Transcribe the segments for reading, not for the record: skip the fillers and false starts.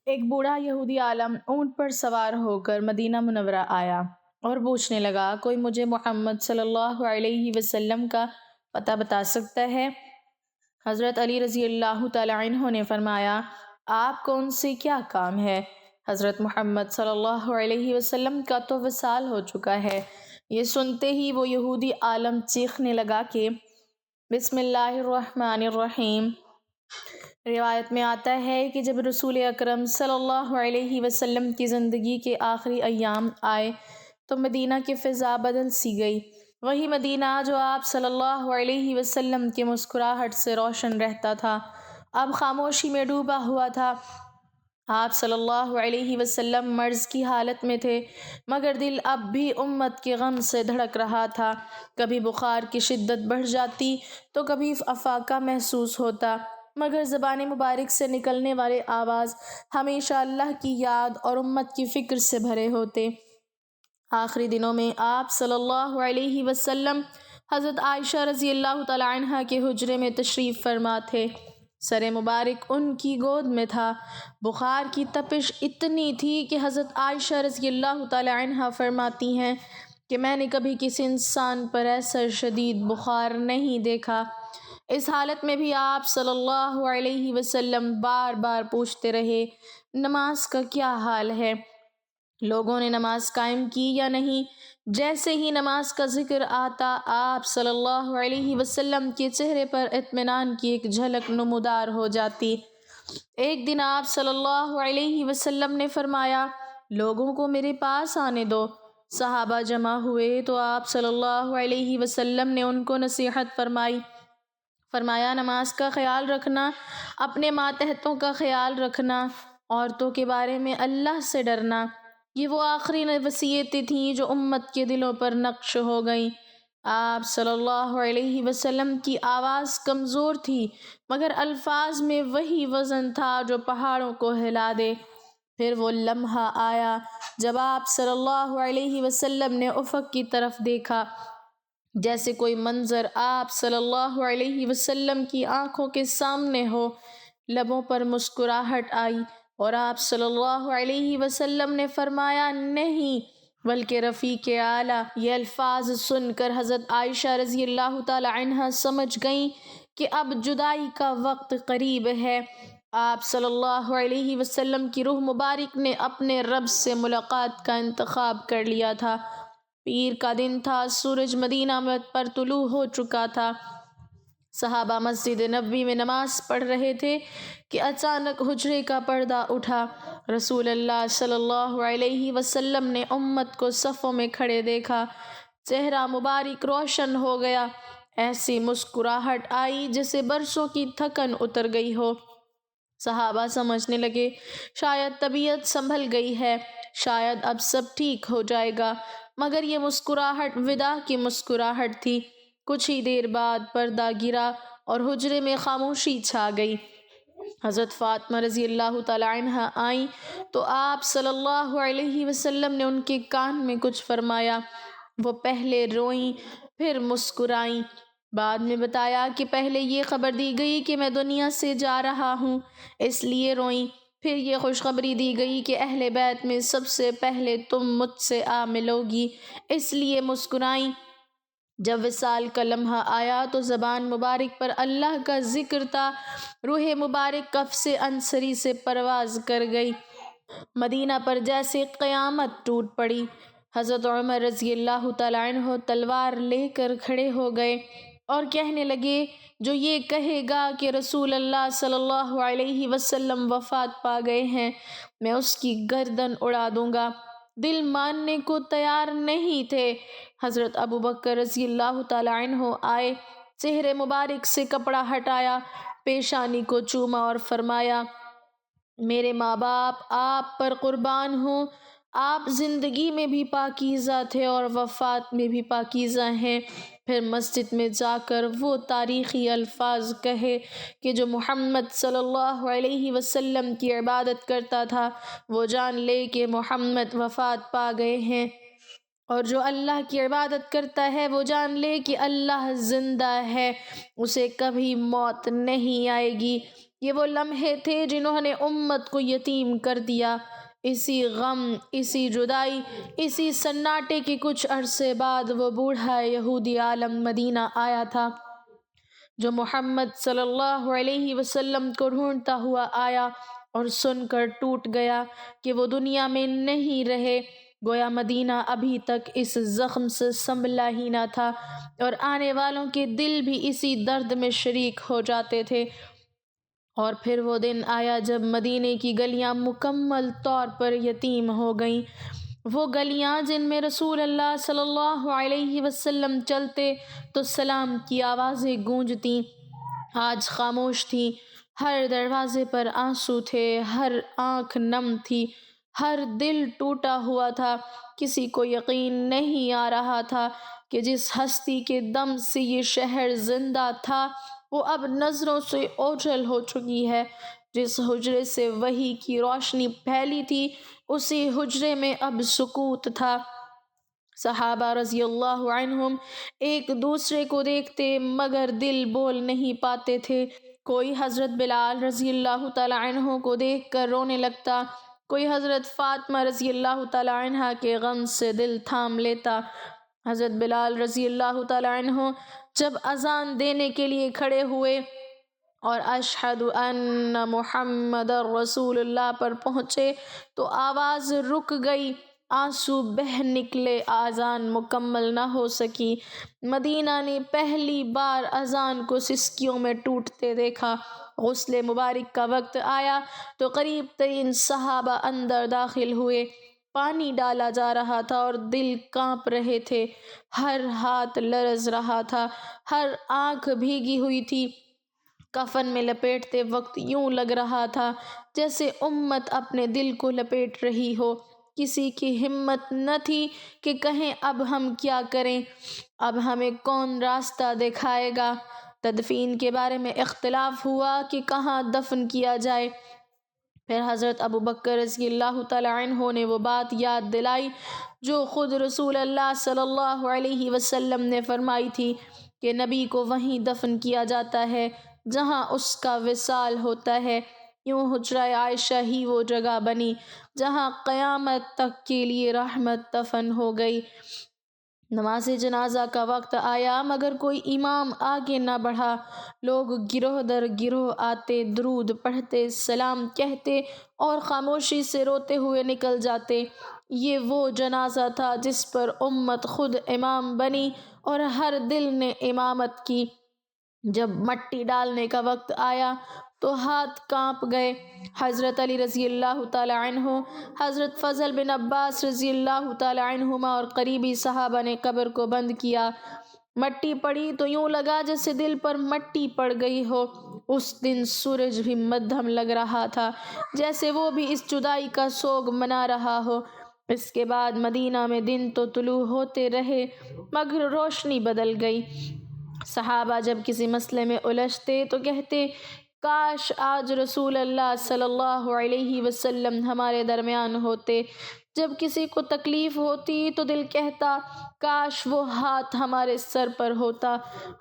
ایک بوڑھا یہودی عالم اونٹ پر سوار ہو کر مدینہ منورہ آیا اور پوچھنے لگا، کوئی مجھے محمد صلی اللہ علیہ وسلم کا پتہ بتا سکتا ہے؟ حضرت علی رضی اللہ تعالی عنہ نے فرمایا، آپ کو ان سے کیا کام ہے؟ حضرت محمد صلی اللہ علیہ وسلم کا تو وصال ہو چکا ہے۔ یہ سنتے ہی وہ یہودی عالم چیخنے لگا کہ بسم اللہ الرحمن الرحیم۔ روایت میں آتا ہے کہ جب رسول اکرم صلی اللہ علیہ وسلم کی زندگی کے آخری ایام آئے تو مدینہ کی فضا بدل سی گئی۔ وہی مدینہ جو آپ صلی اللہ علیہ وسلم کی مسکراہٹ سے روشن رہتا تھا، اب خاموشی میں ڈوبا ہوا تھا۔ آپ صلی اللہ علیہ وسلم مرض کی حالت میں تھے، مگر دل اب بھی امت کے غم سے دھڑک رہا تھا۔ کبھی بخار کی شدت بڑھ جاتی تو کبھی افاقہ محسوس ہوتا، مگر زبان مبارک سے نکلنے والے آواز ہمیشہ اللہ کی یاد اور امت کی فکر سے بھرے ہوتے۔ آخری دنوں میں آپ صلی اللہ علیہ وسلم حضرت عائشہ رضی اللہ تعالی عنہا کے حجرے میں تشریف فرما تھے۔ سر مبارک ان کی گود میں تھا۔ بخار کی تپش اتنی تھی کہ حضرت عائشہ رضی اللہ تعالی عنہا فرماتی ہیں کہ میں نے کبھی کسی انسان پر ایسا شدید بخار نہیں دیکھا۔ اس حالت میں بھی آپ صلی اللہ علیہ وسلم بار بار پوچھتے رہے، نماز کا کیا حال ہے؟ لوگوں نے نماز قائم کی یا نہیں؟ جیسے ہی نماز کا ذکر آتا، آپ صلی اللہ علیہ وسلم کے چہرے پر اطمینان کی ایک جھلک نمودار ہو جاتی۔ ایک دن آپ صلی اللہ علیہ وسلم نے فرمایا، لوگوں کو میرے پاس آنے دو۔ صحابہ جمع ہوئے تو آپ صلی اللہ علیہ وسلم نے ان کو نصیحت فرمایا، نماز کا خیال رکھنا، اپنے ماتحتوں کا خیال رکھنا، عورتوں کے بارے میں اللہ سے ڈرنا۔ یہ وہ آخری وصیتیں تھیں جو امت کے دلوں پر نقش ہو گئیں۔ آپ صلی اللہ علیہ وسلم کی آواز کمزور تھی، مگر الفاظ میں وہی وزن تھا جو پہاڑوں کو ہلا دے۔ پھر وہ لمحہ آیا جب آپ صلی اللہ علیہ وسلم نے افق کی طرف دیکھا، جیسے کوئی منظر آپ صلی اللہ علیہ وسلم کی آنکھوں کے سامنے ہو۔ لبوں پر مسکراہٹ آئی اور آپ صلی اللہ علیہ وسلم نے فرمایا، نہیں بلکہ رفیق اعلیٰ۔ یہ الفاظ سن کر حضرت عائشہ رضی اللہ تعالی عنہا سمجھ گئیں کہ اب جدائی کا وقت قریب ہے۔ آپ صلی اللہ علیہ وسلم کی روح مبارک نے اپنے رب سے ملاقات کا انتخاب کر لیا تھا۔ پیر کا دن تھا، سورج مدینہ پر طلوع ہو چکا تھا۔ صحابہ مسجد نبوی میں نماز پڑھ رہے تھے کہ اچانک حجرے کا پردہ اٹھا۔ رسول اللہ صلی اللہ علیہ وسلم نے امت کو صفوں میں کھڑے دیکھا۔ چہرہ مبارک روشن ہو گیا، ایسی مسکراہٹ آئی جیسے برسوں کی تھکن اتر گئی ہو۔ صحابہ سمجھنے لگے شاید طبیعت سنبھل گئی ہے، شاید اب سب ٹھیک ہو جائے گا، مگر یہ مسکراہٹ وداع کی مسکراہٹ تھی۔ کچھ ہی دیر بعد پردہ گرا اور حجرے میں خاموشی چھا گئی۔ حضرت فاطمہ رضی اللہ تعالی عنہا آئیں تو آپ صلی اللہ علیہ وسلم نے ان کے کان میں کچھ فرمایا۔ وہ پہلے روئیں پھر مسکرائیں۔ بعد میں بتایا کہ پہلے یہ خبر دی گئی کہ میں دنیا سے جا رہا ہوں، اس لیے روئیں۔ پھر یہ خوشخبری دی گئی کہ اہل بیت میں سب سے پہلے تم مجھ سے ملو گی، اس لیے مسکرائیں۔ جب وصال کا لمحہ آیا تو زبان مبارک پر اللہ کا ذکر تھا، روح مبارک قفس انصری سے پرواز کر گئی۔ مدینہ پر جیسے قیامت ٹوٹ پڑی۔ حضرت عمر رضی اللہ تعالی عنہ تلوار لے کر کھڑے ہو گئے اور کہنے لگے، جو یہ کہے گا کہ رسول اللہ صلی اللہ علیہ وسلم وفات پا گئے ہیں، میں اس کی گردن اڑا دوں گا۔ دل ماننے کو تیار نہیں تھے۔ حضرت ابوبکر رضی اللہ تعالی عنہ آئے، چہرے مبارک سے کپڑا ہٹایا، پیشانی کو چوما اور فرمایا، میرے ماں باپ آپ پر قربان ہوں، آپ زندگی میں بھی پاکیزہ تھے اور وفات میں بھی پاکیزہ ہیں۔ پھر مسجد میں جا کر وہ تاریخی الفاظ کہے کہ جو محمد صلی اللہ علیہ وسلم کی عبادت کرتا تھا وہ جان لے کہ محمد وفات پا گئے ہیں اور جو اللہ کی عبادت کرتا ہے وہ جان لے کہ اللہ زندہ ہے، اسے کبھی موت نہیں آئے گی۔ یہ وہ لمحے تھے جنہوں نے امت کو یتیم کر دیا۔ اسی غم، اسی جدائی، اسی سناٹے کے کچھ عرصے بعد وہ بوڑھا یہودی عالم مدینہ آیا تھا، جو محمد صلی اللہ علیہ وسلم کو ڈھونڈتا ہوا آیا اور سن کر ٹوٹ گیا کہ وہ دنیا میں نہیں رہے۔ گویا مدینہ ابھی تک اس زخم سے سنبھلا ہی نہ تھا، اور آنے والوں کے دل بھی اسی درد میں شریک ہو جاتے تھے۔ اور پھر وہ دن آیا جب مدینے کی گلیاں مکمل طور پر یتیم ہو گئیں۔ وہ گلیاں جن میں رسول اللہ صلی اللہ علیہ وسلم چلتے تو سلام کی آوازیں گونجتیں، آج خاموش تھیں۔ ہر دروازے پر آنسو تھے، ہر آنکھ نم تھی، ہر دل ٹوٹا ہوا تھا۔ کسی کو یقین نہیں آ رہا تھا کہ جس ہستی کے دم سے یہ شہر زندہ تھا وہ اب نظروں سے اوجھل ہو چکی ہے۔ جس حجرے سے وحی کی روشنی پھیلی تھی اسی حجرے میں اب سکوت تھا۔ صحابہ رضی اللہ عنہم ایک دوسرے کو دیکھتے مگر دل بول نہیں پاتے تھے۔ کوئی حضرت بلال رضی اللہ تعالی عنہ کو دیکھ کر رونے لگتا، کوئی حضرت فاطمہ رضی اللہ تعالی عنہ کے غم سے دل تھام لیتا۔ حضرت بلال رضی اللہ تعالی عنہ جب اذان دینے کے لیے کھڑے ہوئے اور اشہد ان محمد رسول اللہ پر پہنچے تو آواز رک گئی، آنسو بہہ نکلے، اذان مکمل نہ ہو سکی۔ مدینہ نے پہلی بار اذان کو سسکیوں میں ٹوٹتے دیکھا۔ غسل مبارک کا وقت آیا تو قریب ترین صحابہ اندر داخل ہوئے۔ پانی ڈالا جا رہا تھا اور دل کانپ رہے تھے، ہر ہاتھ لرز رہا تھا، ہر آنکھ بھیگی ہوئی تھی۔ کفن میں لپیٹتے وقت یوں لگ رہا تھا جیسے امت اپنے دل کو لپیٹ رہی ہو۔ کسی کی ہمت نہ تھی کہ کہیں اب ہم کیا کریں، اب ہمیں کون راستہ دکھائے گا۔ تدفین کے بارے میں اختلاف ہوا کہ کہاں دفن کیا جائے۔ پھر حضرت ابو بکر رضی اللہ تعالی عنہ نے وہ بات یاد دلائی جو خود رسول اللہ صلی اللہ علیہ وسلم نے فرمائی تھی کہ نبی کو وہیں دفن کیا جاتا ہے جہاں اس کا وصال ہوتا ہے۔ یوں حجرہ عائشہ ہی وہ جگہ بنی جہاں قیامت تک کے لیے رحمت دفن ہو گئی۔ نماز جنازہ کا وقت آیا مگر کوئی امام آگے نہ بڑھا۔ لوگ گروہ در گروہ آتے، درود پڑھتے، سلام کہتے اور خاموشی سے روتے ہوئے نکل جاتے۔ یہ وہ جنازہ تھا جس پر امت خود امام بنی اور ہر دل نے امامت کی۔ جب مٹی ڈالنے کا وقت آیا تو ہاتھ کانپ گئے۔ حضرت علی رضی اللہ تعالی عنہ، حضرت فضل بن عباس رضی اللہ تعالی عنہما اور قریبی صحابہ نے قبر کو بند کیا۔ مٹی پڑی تو یوں لگا جیسے دل پر مٹی پڑ گئی ہو۔ اس دن سورج بھی مدھم لگ رہا تھا، جیسے وہ بھی اس جدائی کا سوگ منا رہا ہو۔ اس کے بعد مدینہ میں دن تو طلوع ہوتے رہے مگر روشنی بدل گئی۔ صحابہ جب کسی مسئلے میں الجھتے تو کہتے کاش آج رسول اللہ صلی اللہ علیہ وسلم ہمارے درمیان ہوتے۔ جب کسی کو تکلیف ہوتی تو دل کہتا کاش وہ ہاتھ ہمارے سر پر ہوتا۔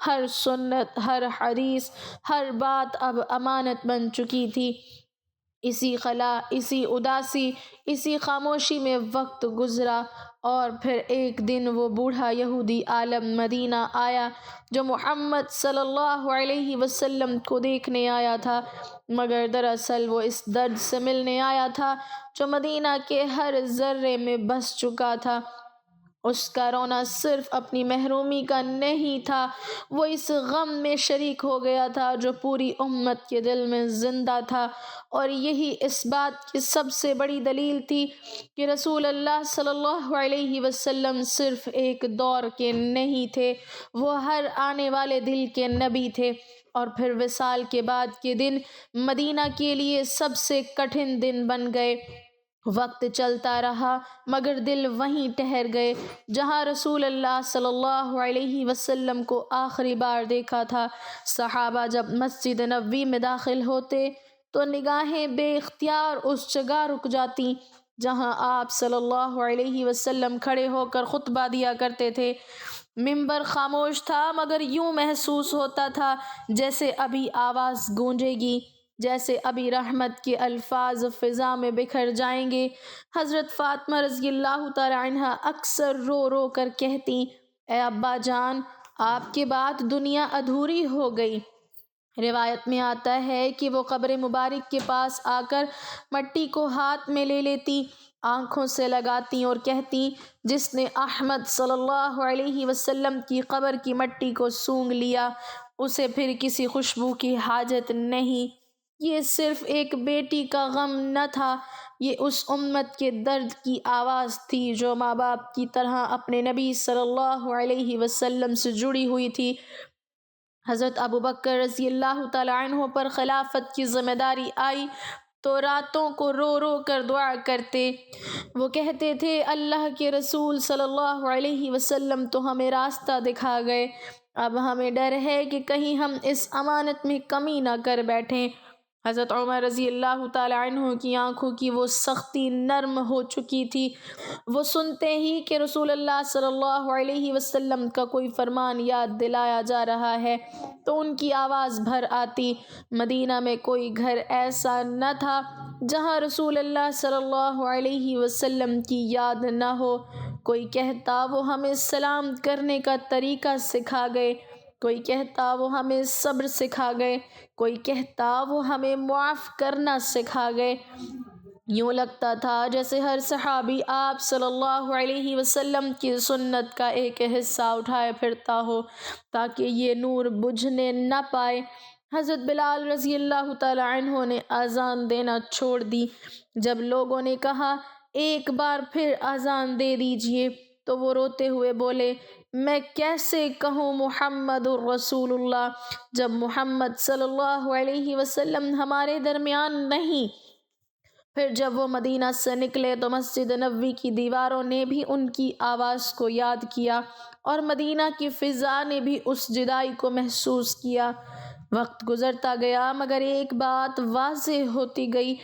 ہر سنت، ہر حدیث، ہر بات اب امانت بن چکی تھی۔ اسی خلا، اسی اداسی، اسی خاموشی میں وقت گزرا اور پھر ایک دن وہ بوڑھا یہودی عالم مدینہ آیا جو محمد صلی اللہ علیہ وسلم کو دیکھنے آیا تھا، مگر دراصل وہ اس درد سے ملنے آیا تھا جو مدینہ کے ہر ذرے میں بس چکا تھا۔ اس کا رونا صرف اپنی محرومی کا نہیں تھا، وہ اس غم میں شریک ہو گیا تھا جو پوری امت کے دل میں زندہ تھا، اور یہی اس بات کی سب سے بڑی دلیل تھی کہ رسول اللہ صلی اللہ علیہ وسلم صرف ایک دور کے نہیں تھے، وہ ہر آنے والے دل کے نبی تھے۔ اور پھر وصال کے بعد کے دن مدینہ کے لیے سب سے کٹھن دن بن گئے۔ وقت چلتا رہا مگر دل وہیں ٹھہر گئے جہاں رسول اللہ صلی اللہ علیہ وسلم کو آخری بار دیکھا تھا۔ صحابہ جب مسجد نبوی میں داخل ہوتے تو نگاہیں بے اختیار اس جگہ رک جاتی جہاں آپ صلی اللہ علیہ وسلم کھڑے ہو کر خطبہ دیا کرتے تھے۔ ممبر خاموش تھا، مگر یوں محسوس ہوتا تھا جیسے ابھی آواز گونجے گی، جیسے ابھی رحمت کے الفاظ فضا میں بکھر جائیں گے۔ حضرت فاطمہ رضی اللہ تعالی عنہا اکثر رو رو کر کہتی، اے ابا جان، آپ کے بعد دنیا ادھوری ہو گئی۔ روایت میں آتا ہے کہ وہ قبر مبارک کے پاس آ کر مٹی کو ہاتھ میں لے لیتی، آنکھوں سے لگاتی اور کہتی، جس نے احمد صلی اللہ علیہ وسلم کی قبر کی مٹی کو سونگھ لیا، اسے پھر کسی خوشبو کی حاجت نہیں۔ یہ صرف ایک بیٹی کا غم نہ تھا، یہ اس امت کے درد کی آواز تھی جو ماں باپ کی طرح اپنے نبی صلی اللہ علیہ وسلم سے جڑی ہوئی تھی۔ حضرت ابوبکر رضی اللہ تعالی عنہ پر خلافت کی ذمہ داری آئی تو راتوں کو رو رو کر دعا کرتے۔ وہ کہتے تھے، اللہ کے رسول صلی اللہ علیہ وسلم تو ہمیں راستہ دکھا گئے، اب ہمیں ڈر ہے کہ کہیں ہم اس امانت میں کمی نہ کر بیٹھیں۔ حضرت عمر رضی اللہ تعالی عنہ کی آنکھوں کی وہ سختی نرم ہو چکی تھی، وہ سنتے ہی کہ رسول اللہ صلی اللہ علیہ وسلم کا کوئی فرمان یاد دلایا جا رہا ہے تو ان کی آواز بھر آتی۔ مدینہ میں کوئی گھر ایسا نہ تھا جہاں رسول اللہ صلی اللہ علیہ وسلم کی یاد نہ ہو۔ کوئی کہتا وہ ہمیں سلام کرنے کا طریقہ سکھا گئے، کوئی کہتا وہ ہمیں صبر سکھا گئے، کوئی کہتا وہ ہمیں معاف کرنا سکھا گئے۔ یوں لگتا تھا جیسے ہر صحابی آپ صلی اللہ علیہ وسلم کی سنت کا ایک حصہ اٹھائے پھرتا ہو تاکہ یہ نور بجھنے نہ پائے۔ حضرت بلال رضی اللہ تعالی عنہ نے اذان دینا چھوڑ دی۔ جب لوگوں نے کہا، ایک بار پھر اذان دے دیجئے، تو وہ روتے ہوئے بولے، میں کیسے کہوں محمد الرسول اللہ، جب محمد صلی اللہ علیہ وسلم ہمارے درمیان نہیں۔ پھر جب وہ مدینہ سے نکلے تو مسجد نبوی کی دیواروں نے بھی ان کی آواز کو یاد کیا اور مدینہ کی فضا نے بھی اس جدائی کو محسوس کیا۔ وقت گزرتا گیا مگر ایک بات واضح ہوتی گئی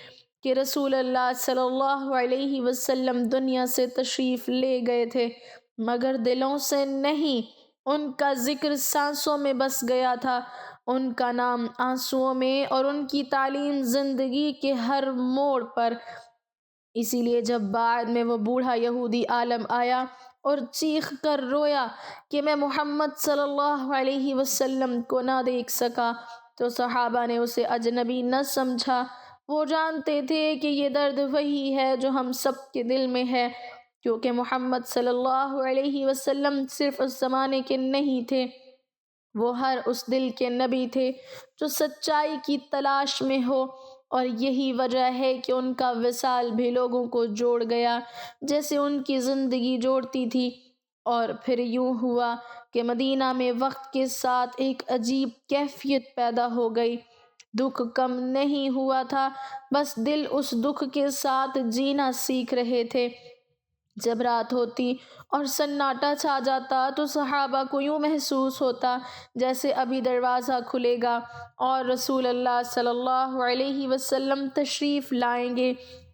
کہ رسول اللہ صلی اللہ علیہ وسلم دنیا سے تشریف لے گئے تھے مگر دلوں سے نہیں۔ ان کا ذکر سانسوں میں بس گیا تھا، ان کا نام آنسوؤں میں اور ان کی تعلیم زندگی کے ہر موڑ پر۔ اسی لیے جب بعد میں وہ بوڑھا یہودی عالم آیا اور چیخ کر رویا کہ میں محمد صلی اللہ علیہ وسلم کو نہ دیکھ سکا تو صحابہ نے اسے اجنبی نہ سمجھا۔ وہ جانتے تھے کہ یہ درد وہی ہے جو ہم سب کے دل میں ہے، کیونکہ محمد صلی اللہ علیہ وسلم صرف اس زمانے کے نہیں تھے، وہ ہر اس دل کے نبی تھے جو سچائی کی تلاش میں ہو، اور یہی وجہ ہے کہ ان کا وصال بھی لوگوں کو جوڑ گیا جیسے ان کی زندگی جوڑتی تھی۔ اور پھر یوں ہوا کہ مدینہ میں وقت کے ساتھ ایک عجیب کیفیت پیدا ہو گئی۔ دکھ کم نہیں ہوا تھا، بس دل اس دکھ کے ساتھ جینا سیکھ رہے تھے۔ جب رات ہوتی اور سناٹا چھا جاتا تو صحابہ کو یوں محسوس ہوتا جیسے ابھی دروازہ کھلے گا اور رسول اللہ صلی اللہ علیہ وسلم تشریف لائیں گے،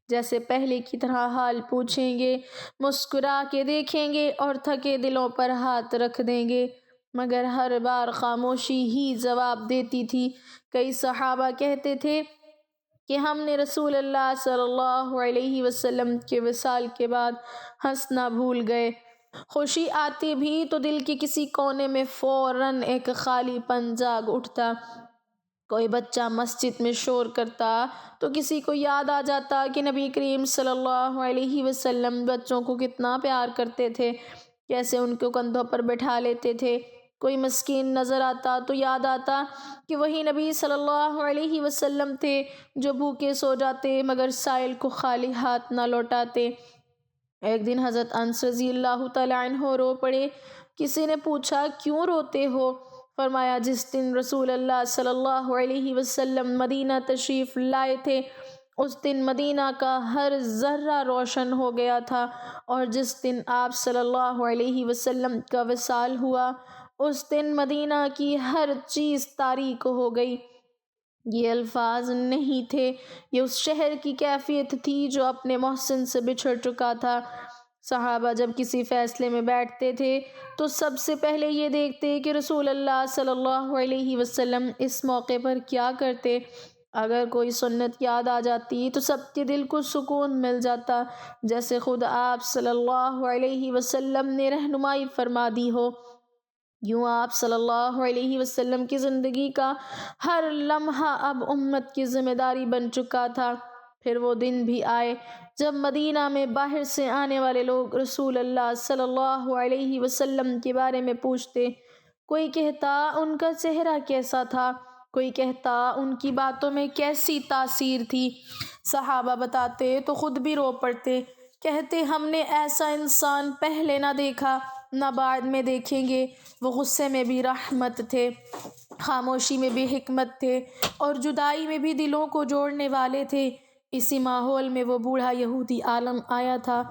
جیسے پہلے کی طرح حال پوچھیں گے، مسکرا کے دیکھیں گے اور تھکے دلوں پر ہاتھ رکھ دیں گے، مگر ہر بار خاموشی ہی جواب دیتی تھی۔ کئی صحابہ کہتے تھے کہ ہم نے رسول اللہ صلی اللہ علیہ وسلم کے وصال کے بعد ہنسنا بھول گئے۔ خوشی آتی بھی تو دل کے کسی کونے میں فوراً ایک خالی پن جاگ اٹھتا۔ کوئی بچہ مسجد میں شور کرتا تو کسی کو یاد آ جاتا کہ نبی کریم صلی اللہ علیہ وسلم بچوں کو کتنا پیار کرتے تھے، کیسے ان کو کندھوں پر بٹھا لیتے تھے۔ کوئی مسکین نظر آتا تو یاد آتا کہ وہی نبی صلی اللہ علیہ وسلم تھے جو بھوکے سو جاتے مگر سائل کو خالی ہاتھ نہ لوٹاتے۔ ایک دن حضرت انس رضی اللہ تعالی عنہ رو پڑے۔ کسی نے پوچھا، کیوں روتے ہو؟ فرمایا، جس دن رسول اللہ صلی اللہ علیہ وسلم مدینہ تشریف لائے تھے اس دن مدینہ کا ہر ذرہ روشن ہو گیا تھا، اور جس دن آپ صلی اللہ علیہ وسلم کا وصال ہوا اس دن مدینہ کی ہر چیز تاریک ہو گئی۔ یہ الفاظ نہیں تھے، یہ اس شہر کی کیفیت تھی جو اپنے محسن سے بچھڑ چکا تھا۔ صحابہ جب کسی فیصلے میں بیٹھتے تھے تو سب سے پہلے یہ دیکھتے کہ رسول اللہ صلی اللہ علیہ وسلم اس موقع پر کیا کرتے۔ اگر کوئی سنت یاد آ جاتی تو سب کے دل کو سکون مل جاتا، جیسے خود آپ صلی اللہ علیہ وسلم نے رہنمائی فرما دی ہو۔ یوں آپ صلی اللہ علیہ وسلم کی زندگی کا ہر لمحہ اب امت کی ذمہ داری بن چکا تھا۔ پھر وہ دن بھی آئے جب مدینہ میں باہر سے آنے والے لوگ رسول اللہ صلی اللہ علیہ وسلم کے بارے میں پوچھتے۔ کوئی کہتا ان کا چہرہ کیسا تھا، کوئی کہتا ان کی باتوں میں کیسی تاثیر تھی۔ صحابہ بتاتے تو خود بھی رو پڑتے، کہتے ہم نے ایسا انسان پہلے نہ دیکھا نہ بعد میں دیکھیں گے۔ وہ غصے میں بھی رحمت تھے، خاموشی میں بھی حکمت تھے، اور جدائی میں بھی دلوں کو جوڑنے والے تھے۔ اسی ماحول میں وہ بوڑھا یہودی عالم آیا تھا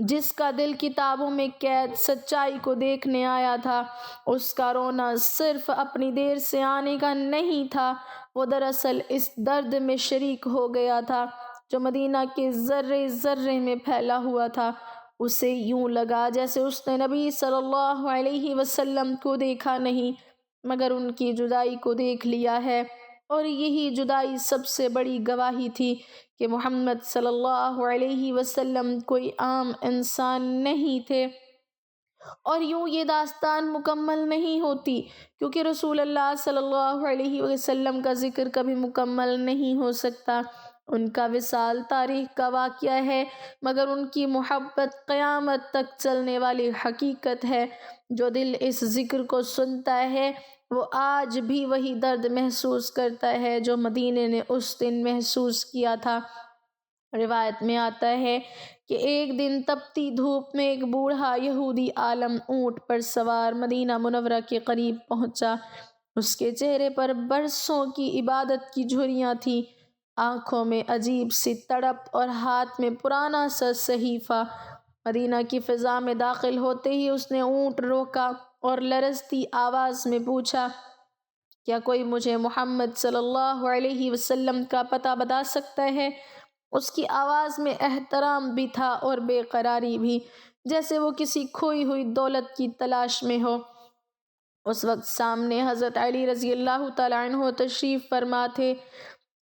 جس کا دل کتابوں میں قید سچائی کو دیکھنے آیا تھا۔ اس کا رونا صرف اپنی دیر سے آنے کا نہیں تھا، وہ دراصل اس درد میں شریک ہو گیا تھا جو مدینہ کے ذرے ذرے میں پھیلا ہوا تھا۔ اسے یوں لگا جیسے اس نے نبی صلی اللہ علیہ وسلم کو دیکھا نہیں مگر ان کی جدائی کو دیکھ لیا ہے، اور یہی جدائی سب سے بڑی گواہی تھی کہ محمد صلی اللہ علیہ وسلم کوئی عام انسان نہیں تھے۔ اور یوں یہ داستان مکمل نہیں ہوتی، کیونکہ رسول اللہ صلی اللہ علیہ وسلم کا ذکر کبھی مکمل نہیں ہو سکتا۔ ان کا وصال تاریخ کا واقعہ ہے مگر ان کی محبت قیامت تک چلنے والی حقیقت ہے۔ جو دل اس ذکر کو سنتا ہے وہ آج بھی وہی درد محسوس کرتا ہے جو مدینے نے اس دن محسوس کیا تھا۔ روایت میں آتا ہے کہ ایک دن تپتی دھوپ میں ایک بوڑھا یہودی عالم اونٹ پر سوار مدینہ منورہ کے قریب پہنچا۔ اس کے چہرے پر برسوں کی عبادت کی جھریاں تھیں، آنکھوں میں عجیب سی تڑپ اور ہاتھ میں پرانا سا صحیفہ۔ مدینہ کی فضا میں داخل ہوتے ہی اس نے اونٹ روکا اور لرزتی آواز میں پوچھا، کیا کوئی مجھے محمد صلی اللہ علیہ وسلم کا پتہ بتا سکتا ہے؟ اس کی آواز میں احترام بھی تھا اور بے قراری بھی، جیسے وہ کسی کھوئی ہوئی دولت کی تلاش میں ہو۔ اس وقت سامنے حضرت علی رضی اللہ تعالیٰ عنہ تشریف فرما تھے۔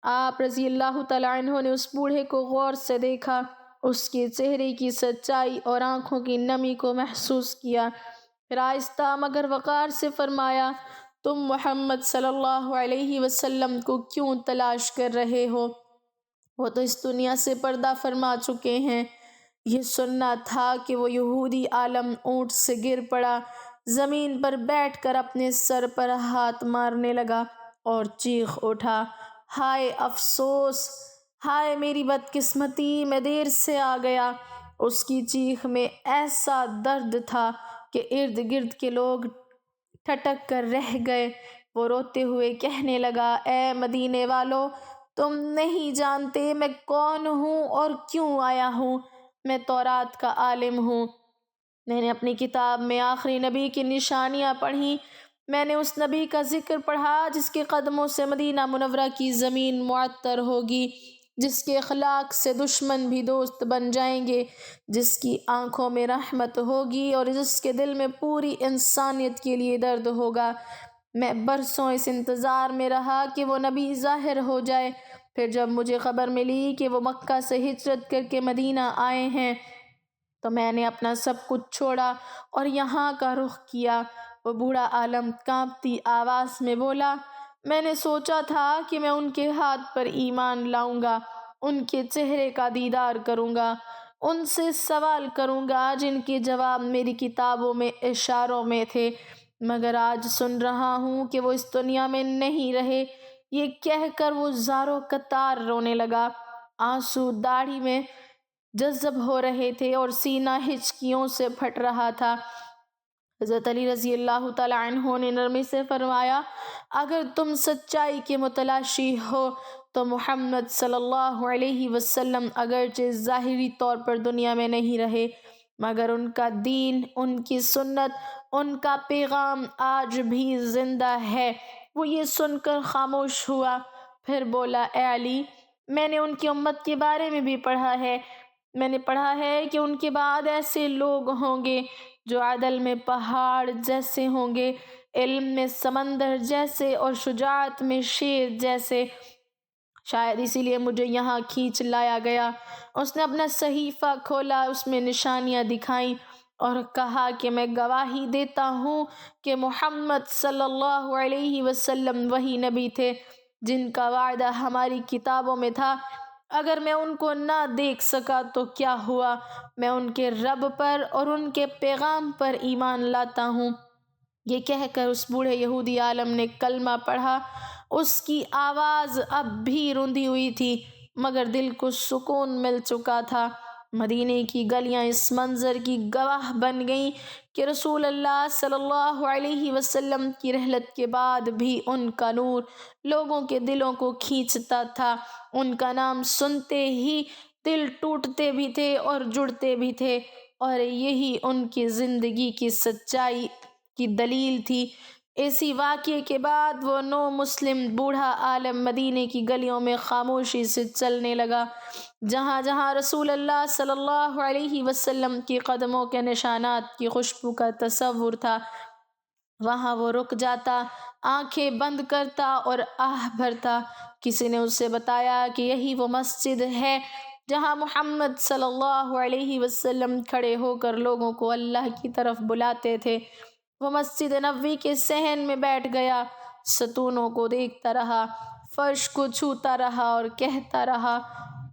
آپ رضی اللہ تعالیٰ عنہ نے اس بوڑھے کو غور سے دیکھا، اس کے چہرے کی سچائی اور آنکھوں کی نمی کو محسوس کیا، پھر آہستہ مگر وقار سے فرمایا، تم محمد صلی اللہ علیہ وسلم کو کیوں تلاش کر رہے ہو؟ وہ تو اس دنیا سے پردہ فرما چکے ہیں۔ یہ سننا تھا کہ وہ یہودی عالم اونٹ سے گر پڑا، زمین پر بیٹھ کر اپنے سر پر ہاتھ مارنے لگا اور چیخ اٹھا، ہائے افسوس، ہائے میری بدقسمتی، میں دیر سے آ گیا۔ اس کی چیخ میں ایسا درد تھا کہ ارد گرد کے لوگ ٹھٹک کر رہ گئے۔ وہ روتے ہوئے کہنے لگا، اے مدینے والو، تم نہیں جانتے میں کون ہوں اور کیوں آیا ہوں۔ میں تورات کا عالم ہوں، میں نے اپنی کتاب میں آخری نبی کی نشانیاں پڑھیں، میں نے اس نبی کا ذکر پڑھا جس کے قدموں سے مدینہ منورہ کی زمین معطر ہوگی، جس کے اخلاق سے دشمن بھی دوست بن جائیں گے، جس کی آنکھوں میں رحمت ہوگی اور جس کے دل میں پوری انسانیت کے لیے درد ہوگا۔ میں برسوں اس انتظار میں رہا کہ وہ نبی ظاہر ہو جائے، پھر جب مجھے خبر ملی کہ وہ مکہ سے ہجرت کر کے مدینہ آئے ہیں تو میں نے اپنا سب کچھ چھوڑا اور یہاں کا رخ کیا۔ وہ بوڑھا عالم کانپتی آواز میں بولا، میں نے سوچا تھا کہ میں ان کے ہاتھ پر ایمان لاؤں گا، ان کے چہرے کا دیدار کروں گا، ان سے سوال کروں گا جن کے جواب میری کتابوں میں اشاروں میں تھے، مگر آج سن رہا ہوں کہ وہ اس دنیا میں نہیں رہے۔ یہ کہہ کر وہ زاروں قطار رونے لگا، آنسو داڑھی میں جذب ہو رہے تھے اور سینہ ہچکیوں سے پھٹ رہا تھا۔ حضرت علی رضی اللہ تعالیٰ عنہ نے نرمی سے فرمایا، اگر تم سچائی کے متلاشی ہو تو محمد صلی اللہ علیہ وسلم اگرچہ ظاہری طور پر دنیا میں نہیں رہے مگر ان کا دین، ان کی سنت، ان کا پیغام آج بھی زندہ ہے۔ وہ یہ سن کر خاموش ہوا پھر بولا اے علی، میں نے ان کی امت کے بارے میں بھی پڑھا ہے، میں نے پڑھا ہے کہ ان کے بعد ایسے لوگ ہوں گے جو عدل میں پہاڑ جیسے ہوں گے، علم میں سمندر جیسے، اور شجاعت میں شیر جیسے، شاید اسی لیے مجھے یہاں کھینچ لایا گیا۔ اس نے اپنا صحیفہ کھولا، اس میں نشانیاں دکھائیں اور کہا کہ میں گواہی دیتا ہوں کہ محمد صلی اللہ علیہ وسلم وہی نبی تھے جن کا وعدہ ہماری کتابوں میں تھا۔ اگر میں ان کو نہ دیکھ سکا تو کیا ہوا، میں ان کے رب پر اور ان کے پیغام پر ایمان لاتا ہوں۔ یہ کہہ کر اس بوڑھے یہودی عالم نے کلمہ پڑھا۔ اس کی آواز اب بھی روندھی ہوئی تھی مگر دل کو سکون مل چکا تھا۔ مدینے کی گلیاں اس منظر کی گواہ بن گئیں کہ رسول اللہ صلی اللہ علیہ وسلم کی رحلت کے بعد بھی ان کا نور لوگوں کے دلوں کو کھینچتا تھا۔ ان کا نام سنتے ہی دل ٹوٹتے بھی تھے اور جڑتے بھی تھے، اور یہی ان کی زندگی کی سچائی کی دلیل تھی۔ اسی واقعے کے بعد وہ نو مسلم بوڑھا عالم مدینے کی گلیوں میں خاموشی سے چلنے لگا۔ جہاں جہاں رسول اللہ صلی اللہ علیہ وسلم کی قدموں کے نشانات کی خوشبو کا تصور تھا، وہاں وہ رک جاتا، آنکھیں بند کرتا اور آہ بھرتا۔ کسی نے اسے بتایا کہ یہی وہ مسجد ہے جہاں محمد صلی اللہ علیہ وسلم کھڑے ہو کر لوگوں کو اللہ کی طرف بلاتے تھے۔ وہ مسجد نبوی کے صحن میں بیٹھ گیا، ستونوں کو دیکھتا رہا، فرش کو چھوتا رہا اور کہتا رہا،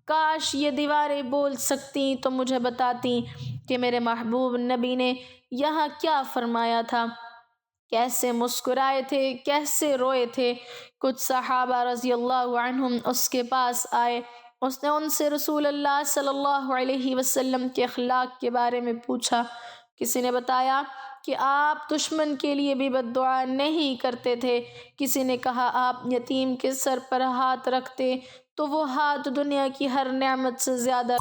کاش یہ دیواریں بول سکتیں تو مجھے بتاتیں کہ میرے محبوب نبی نے یہاں کیا فرمایا تھا، کیسے مسکرائے تھے، کیسے روئے تھے۔ کچھ صحابہ رضی اللہ عنہم اس کے پاس آئے۔ اس نے ان سے رسول اللہ صلی اللہ علیہ وسلم کے اخلاق کے بارے میں پوچھا۔ کسی نے بتایا کہ آپ دشمن کے لیے بھی بد دعا نہیں کرتے تھے۔ کسی نے کہا آپ یتیم کے سر پر ہاتھ رکھتے تو وہ ہاتھ دنیا کی ہر نعمت سے زیادہ۔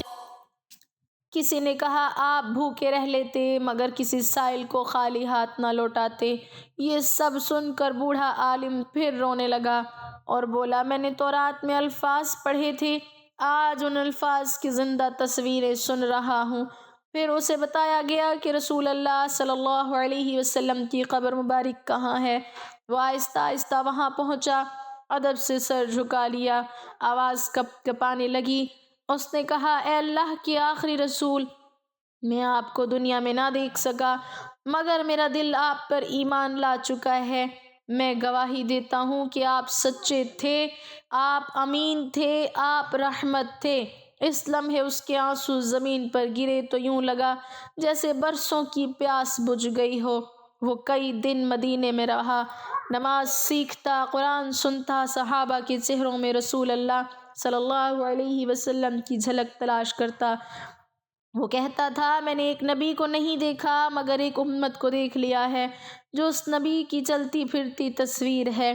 کسی نے کہا آپ بھوکے رہ لیتے مگر کسی سائل کو خالی ہاتھ نہ لوٹاتے۔ یہ سب سن کر بوڑھا عالم پھر رونے لگا اور بولا، میں نے تورات میں الفاظ پڑھے تھے، آج ان الفاظ کی زندہ تصویریں سن رہا ہوں۔ پھر اسے بتایا گیا کہ رسول اللہ صلی اللہ علیہ وسلم کی قبر مبارک کہاں ہے۔ وہ آہستہ آہستہ وہاں پہنچا، ادب سے سر جھکا لیا، آواز کپ کپانے لگی۔ اس نے کہا، اے اللہ کے آخری رسول، میں آپ کو دنیا میں نہ دیکھ سکا مگر میرا دل آپ پر ایمان لا چکا ہے۔ میں گواہی دیتا ہوں کہ آپ سچے تھے، آپ امین تھے، آپ رحمت تھے۔ اس لمحے اس کے آنسو زمین پر گرے تو یوں لگا جیسے برسوں کی پیاس بجھ گئی ہو۔ وہ کئی دن مدینے میں رہا، نماز سیکھتا، قرآن سنتا، صحابہ کے چہروں میں رسول اللہ صلی اللہ علیہ وسلم کی جھلک تلاش کرتا۔ وہ کہتا تھا، میں نے ایک نبی کو نہیں دیکھا مگر ایک امت کو دیکھ لیا ہے جو اس نبی کی چلتی پھرتی تصویر ہے۔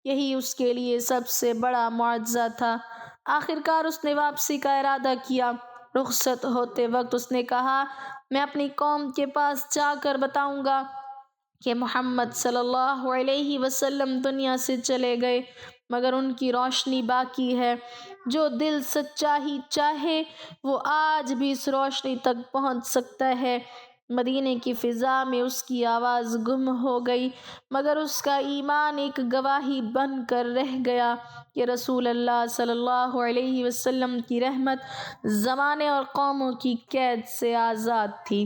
یہی اس کے لیے سب سے بڑا معجزہ تھا۔ آخرکار اس نے واپسی کا ارادہ کیا۔ رخصت ہوتے وقت اس نے کہا، میں اپنی قوم کے پاس جا کر بتاؤں گا کہ محمد صلی اللہ علیہ وسلم دنیا سے چلے گئے مگر ان کی روشنی باقی ہے۔ جو دل سچائی چاہے وہ آج بھی اس روشنی تک پہنچ سکتا ہے۔ مدینے کی فضا میں اس کی آواز گم ہو گئی مگر اس کا ایمان ایک گواہی بن کر رہ گیا کہ رسول اللہ صلی اللہ علیہ وسلم کی رحمت زمانے اور قوموں کی قید سے آزاد تھی۔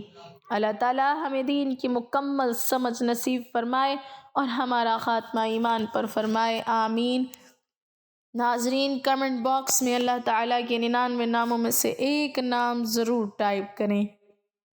اللہ تعالی ہمیں دین کی مکمل سمجھ نصیب فرمائے اور ہمارا خاتمہ ایمان پر فرمائے، آمین۔ ناظرین، کمنٹ باکس میں اللہ تعالیٰ کے 99 ناموں میں سے ایک نام ضرور ٹائپ کریں۔